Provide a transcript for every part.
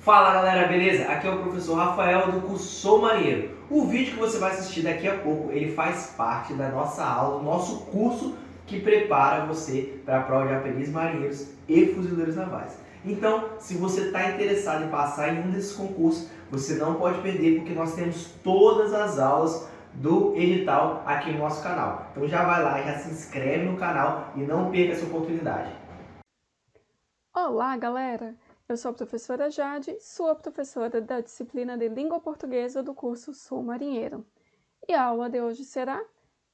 Fala galera, beleza? Aqui é o professor Rafael do curso Sou Marinheiro. O vídeo que você vai assistir daqui a pouco, ele faz parte da nossa aula, do nosso curso que prepara você para a prova de aprendiz marinheiros e fuzileiros navais. Então, se você está interessado em passar em um desses concursos, você não pode perder porque nós temos todas as aulas do edital aqui no nosso canal. Então já vai lá, já se inscreve no canal e não perca essa oportunidade. Olá, galera! Eu sou a professora Jade, sua professora da disciplina de Língua Portuguesa do curso Sou Marinheiro. E a aula de hoje será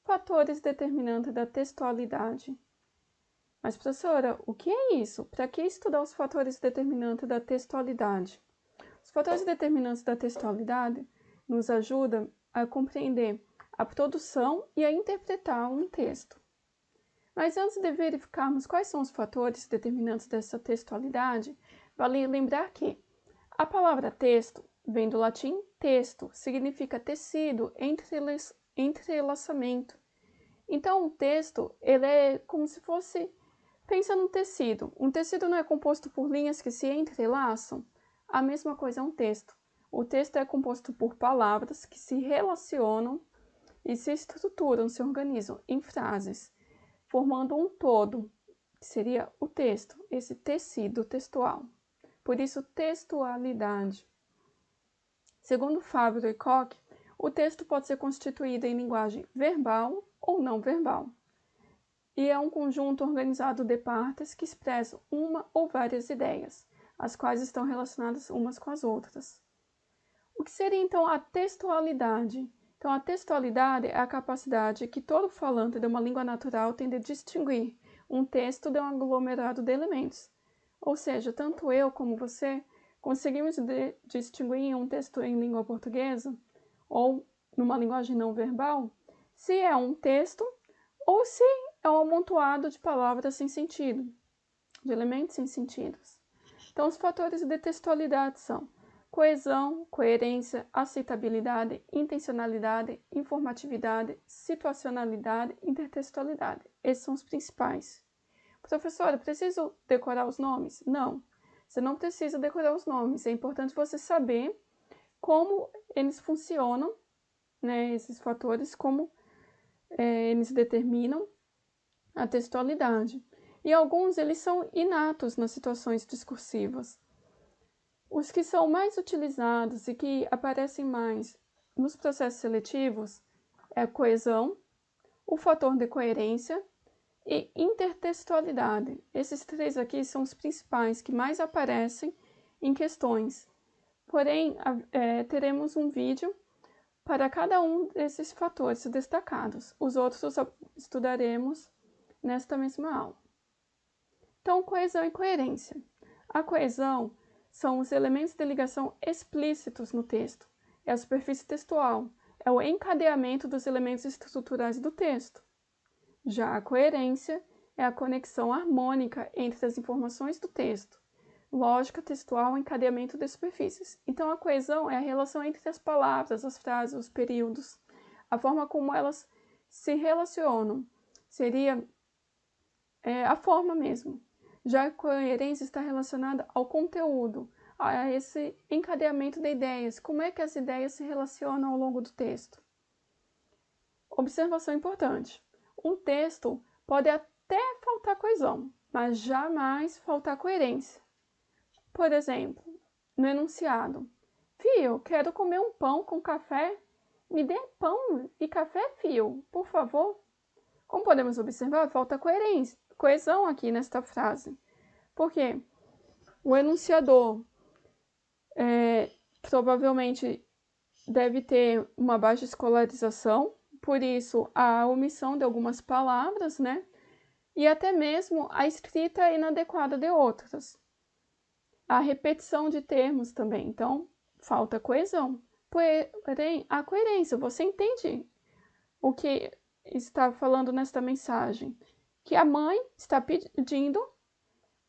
Fatores Determinantes da Textualidade. Mas, professora, o que é isso? Para que estudar os fatores determinantes da textualidade? Os fatores determinantes da textualidade nos ajudam a compreender a produção e a interpretar um texto. Mas antes de verificarmos quais são os fatores determinantes dessa textualidade, vale lembrar que a palavra texto vem do latim texto, significa tecido, entrelaçamento. Então, o texto, ele é como se fosse, pensa num tecido. Um tecido não é composto por linhas que se entrelaçam? A mesma coisa é um texto. O texto é composto por palavras que se relacionam e se estruturam, se organizam em frases, formando um todo, que seria o texto, esse tecido textual. Por isso, textualidade. Segundo Favre e Koch, o texto pode ser constituído em linguagem verbal ou não verbal, e é um conjunto organizado de partes que expressam uma ou várias ideias, as quais estão relacionadas umas com as outras. O que seria então a textualidade? Então, a textualidade é a capacidade que todo falante de uma língua natural tem de distinguir um texto de um aglomerado de elementos. Ou seja, tanto eu como você conseguimos distinguir um texto em língua portuguesa ou numa linguagem não verbal se é um texto ou se é um amontoado de palavras sem sentido, de elementos sem sentidos. Então, os fatores de textualidade são coesão, coerência, aceitabilidade, intencionalidade, informatividade, situacionalidade, intertextualidade. Esses são os principais. Professora, preciso decorar os nomes? Não, você não precisa decorar os nomes. É importante você saber como eles funcionam, né, esses fatores, como eles determinam a textualidade. E alguns eles são inatos nas situações discursivas. Os que são mais utilizados e que aparecem mais nos processos seletivos é a coesão, o fator de coerência e intertextualidade. Esses três aqui são os principais que mais aparecem em questões. Porém, teremos um vídeo para cada um desses fatores destacados. Os outros estudaremos nesta mesma aula. Então, coesão e coerência. A coesão são os elementos de ligação explícitos no texto. É a superfície textual. É o encadeamento dos elementos estruturais do texto. Já a coerência é a conexão harmônica entre as informações do texto. Lógica textual, encadeamento de superfícies. Então, a coesão é a relação entre as palavras, as frases, os períodos, a forma como elas se relacionam. Seria a forma mesmo. Já a coerência está relacionada ao conteúdo, a esse encadeamento de ideias. Como é que as ideias se relacionam ao longo do texto? Observação importante. Um texto pode até faltar coesão, mas jamais faltar coerência. Por exemplo, no enunciado: Fio, quero comer um pão com café. Me dê pão e café, Fio, por favor. Como podemos observar, falta coesão aqui nesta frase. Por quê? O enunciador provavelmente deve ter uma baixa escolarização, por isso a omissão de algumas palavras, né? E até mesmo a escrita inadequada de outras. A repetição de termos também, então falta coesão. Porém, a coerência, você entende o que está falando nesta mensagem? Que a mãe está pedindo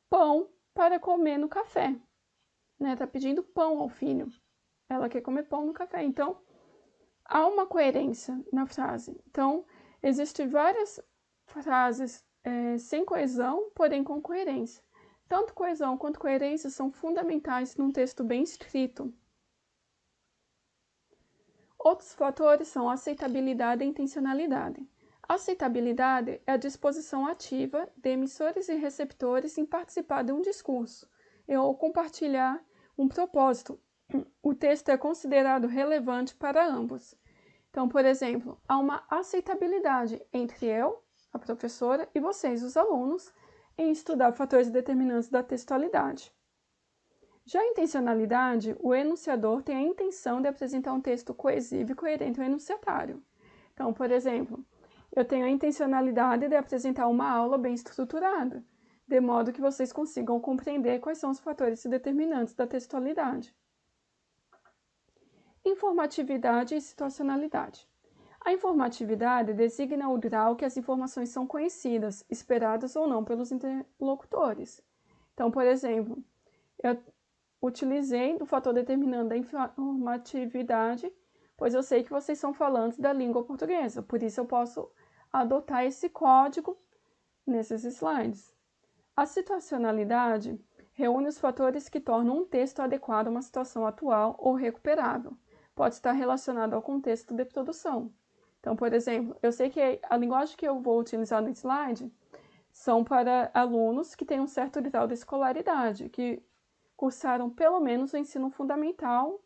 pão para comer no café, né? Está pedindo pão ao filho. Ela quer comer pão no café. Então, há uma coerência na frase. Então, existem várias frases sem coesão, porém com coerência. Tanto coesão quanto coerência são fundamentais num texto bem escrito. Outros fatores são a aceitabilidade e a intencionalidade. A aceitabilidade é a disposição ativa de emissores e receptores em participar de um discurso ou compartilhar um propósito. O texto é considerado relevante para ambos. Então, por exemplo, há uma aceitabilidade entre eu, a professora, e vocês, os alunos, em estudar fatores determinantes da textualidade. Já a intencionalidade, o enunciador tem a intenção de apresentar um texto coesivo e coerente ao enunciatário. Então, por exemplo, eu tenho a intencionalidade de apresentar uma aula bem estruturada, de modo que vocês consigam compreender quais são os fatores determinantes da textualidade. Informatividade e situacionalidade. A informatividade designa o grau que as informações são conhecidas, esperadas ou não pelos interlocutores. Então, por exemplo, eu utilizei do fator determinante da informatividade, pois eu sei que vocês são falantes da língua portuguesa, por isso eu posso adotar esse código nesses slides. A situacionalidade reúne os fatores que tornam um texto adequado a uma situação atual ou recuperável. Pode estar relacionado ao contexto de produção. Então, por exemplo, eu sei que a linguagem que eu vou utilizar no slide são para alunos que têm um certo grau de escolaridade, que cursaram pelo menos o ensino fundamental,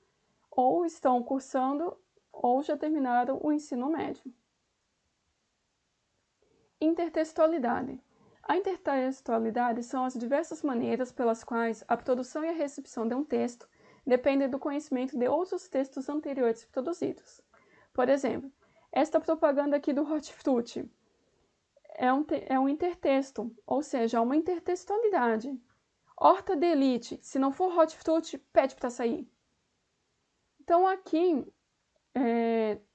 ou estão cursando, ou já terminaram o ensino médio. Intertextualidade. A intertextualidade são as diversas maneiras pelas quais a produção e a recepção de um texto dependem do conhecimento de outros textos anteriores produzidos. Por exemplo, esta propaganda aqui do Hortifruti é um intertexto, ou seja, uma intertextualidade. Horta de elite, se não for Hortifruti, pede para sair. Então aqui,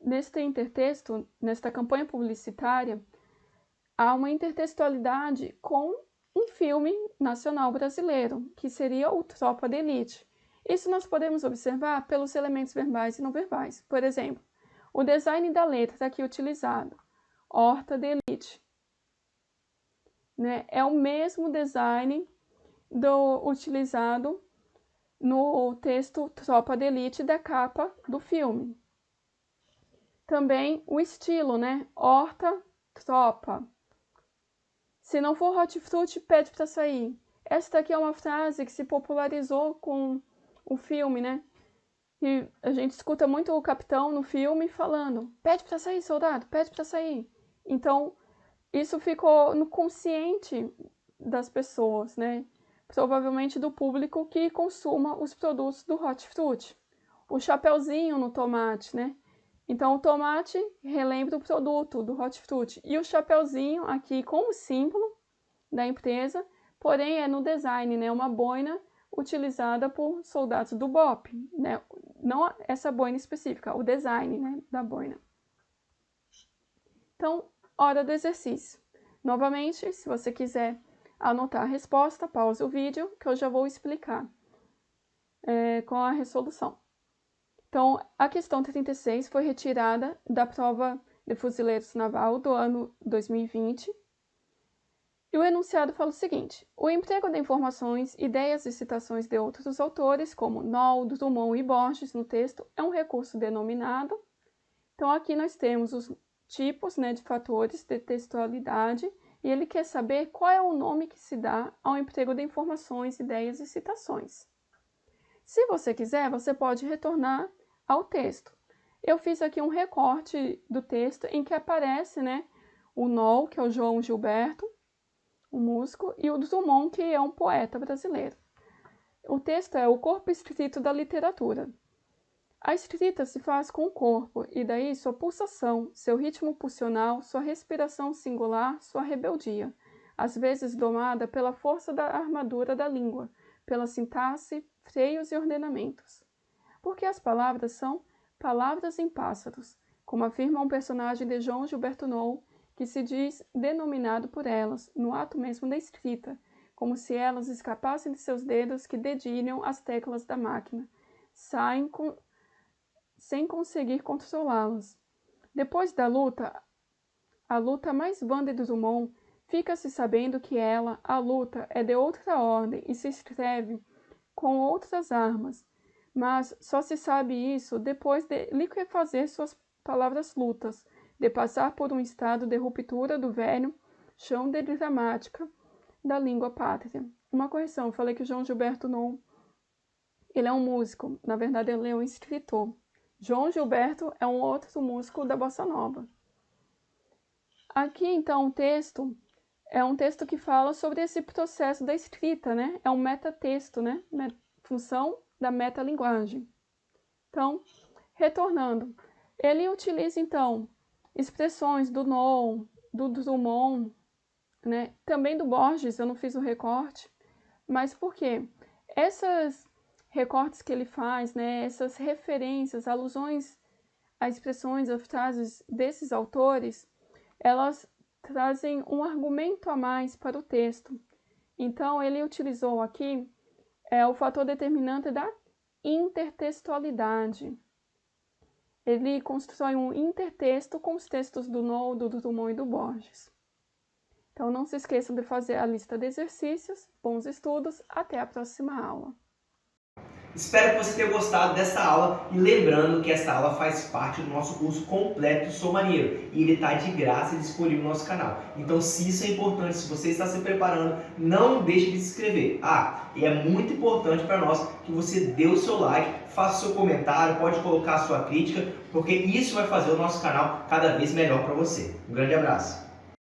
neste intertexto, nesta campanha publicitária, há uma intertextualidade com um filme nacional brasileiro, que seria o Tropa de Elite. Isso nós podemos observar pelos elementos verbais e não verbais. Por exemplo, o design da letra aqui utilizado, Horta de Elite, né, é o mesmo design utilizado no texto Tropa de Elite da capa do filme. Também o estilo, né? Horta, tropa. Se não for Hortifruti, pede para sair. Esta aqui é uma frase que se popularizou com o filme, né? E a gente escuta muito o capitão no filme falando: pede para sair, soldado, pede para sair. Então, isso ficou no consciente das pessoas, né? Provavelmente do público que consuma os produtos do Hortifruti. O chapeuzinho no tomate, né? Então, o tomate relembra o produto do Hortifruti. E o chapeuzinho aqui como símbolo da empresa, porém é no design, né? Uma boina utilizada por soldados do BOP, né? Não essa boina específica, o design, né, da boina. Então, hora do exercício. Novamente, se você quiser anotar a resposta, pause o vídeo que eu já vou explicar com a resolução. Então, a questão 36 foi retirada da prova de fuzileiros naval do ano 2020. E o enunciado fala o seguinte: o emprego de informações, ideias e citações de outros autores, como Noll, Drummond e Borges, no texto, é um recurso denominado. Então, aqui nós temos os tipos, né, de fatores de textualidade, e ele quer saber qual é o nome que se dá ao emprego de informações, ideias e citações. Se você quiser, você pode retornar ao texto. Eu fiz aqui um recorte do texto em que aparece, né, o Noll, que é o João Gilberto, um músico, e o Drummond, que é um poeta brasileiro. O texto é o corpo escrito da literatura. A escrita se faz com o corpo, e daí sua pulsação, seu ritmo pulsional, sua respiração singular, sua rebeldia, às vezes domada pela força da armadura da língua, pela sintaxe, freios e ordenamentos. Porque as palavras são palavras em pássaros, como afirma um personagem de João Gilberto Noll, que se diz denominado por elas, no ato mesmo da escrita, como se elas escapassem de seus dedos que dedilham as teclas da máquina, sem conseguir controlá-las. Depois da luta, a luta mais vã de Drummond fica-se sabendo que ela, a luta, é de outra ordem e se escreve com outras armas, mas só se sabe isso depois de liquefazer suas palavras lutas, de passar por um estado de ruptura do velho chão de gramática da língua pátria. Uma correção, eu falei que o João Gilberto não... Ele é um músico, na verdade ele é um escritor. João Gilberto é um outro músico da Bossa Nova. Aqui, então, o texto é um texto que fala sobre esse processo da escrita, né? É um metatexto, né? Função da metalinguagem. Então, retornando, ele utiliza, então, expressões do Non, do Drummond, né? Também do Borges, eu não fiz o recorte, mas por quê? Essas recortes que ele faz, né? Essas referências, alusões a expressões, a frases desses autores, elas trazem um argumento a mais para o texto. Então, ele utilizou aqui o fator determinante da intertextualidade. Ele constrói um intertexto com os textos do Non, do Drummond e do Borges. Então, não se esqueçam de fazer a lista de exercícios. Bons estudos, até a próxima aula. Espero que você tenha gostado dessa aula e lembrando que essa aula faz parte do nosso curso completo Sou Marinheiro e ele está de graça e disponível no nosso canal. Então, se isso é importante, se você está se preparando, não deixe de se inscrever. E é muito importante para nós que você dê o seu like, faça o seu comentário, pode colocar a sua crítica, porque isso vai fazer o nosso canal cada vez melhor para você. Um grande abraço!